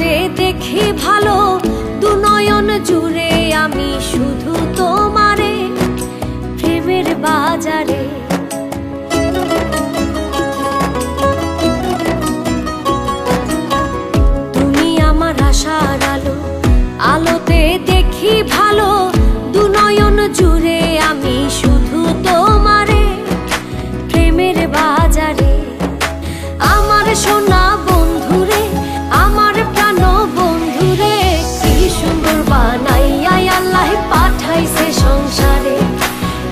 আলোতে দেখি ভালো দু নয়ন জুড়ে আমি শুধু তোমারে প্রেমের বাজারে। তুমি আমার আশার আলো, আলোতে দেখি ভালো দু নয়ন জুড়ে আমি শুধু তোমারে প্রেমের বাজারে। আমার সোনা বন্ধুরে, আমার প্রাণ বন্ধুরে, কি সুন্দর বানাইয়া আল্লাহ পাঠাইছে সংসারে,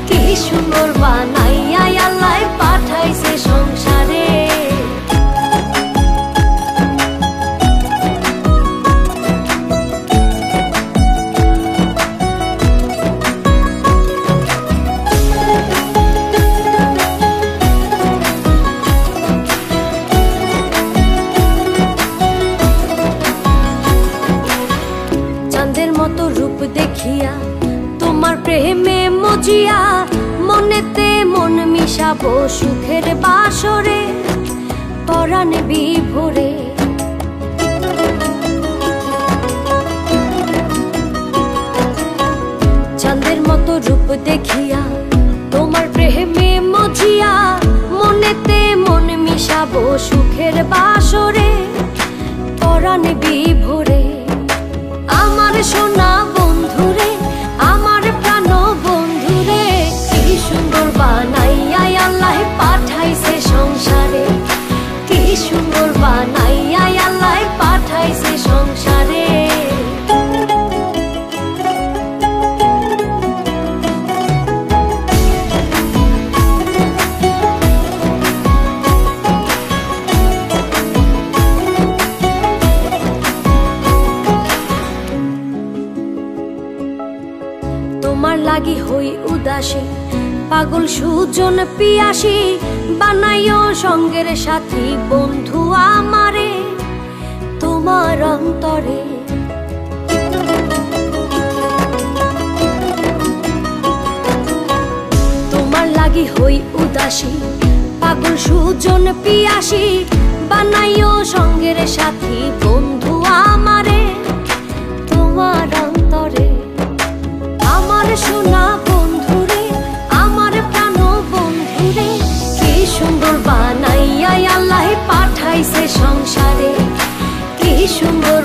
কি সুন্দর বানাইয়া আল্লাহ পাঠাইছে সংসারে। চাঁদের মতো রূপ দেখিয়া তোমার প্রেমে মজিয়া মনেতে মন মিশাবো সুখের বাসরে পরাণে বিভোরে। চাঁদের মতো রূপ দেখিয়া তোমার প্রেমে মজিয়া মনেতে মন মিশাবো সুখের বাসরে পরাণে বিভোরে। আমার সোনা বন্ধুরে, আমার প্রাণ বন্ধুরে, কি সুন্দর বানাইয়া আল্লাহ পাঠাইছে সংসারে, কি সুন্দর বানাইয়া আল্লাহ পাঠাইছে সংসারে। তোমার লাগি হই উদাসী পাগল সুজন পিয়াসী বানাইও সঙ্গের সাথী বন্ধু আমারে তোমার অন্তরে। তোমার লাগি হই উদাসী পাগল সুজন পিয়াসী বানাইও সঙ্গের সাথী বন্ধু আমারে তোমার অন্তরে। আমার সোনা বন্ধুরে, আমার প্রাণ বন্ধুরে, কি সুন্দর বানাইয়া আল্লাহ পাঠাইছে সংসারে, কি সুন্দর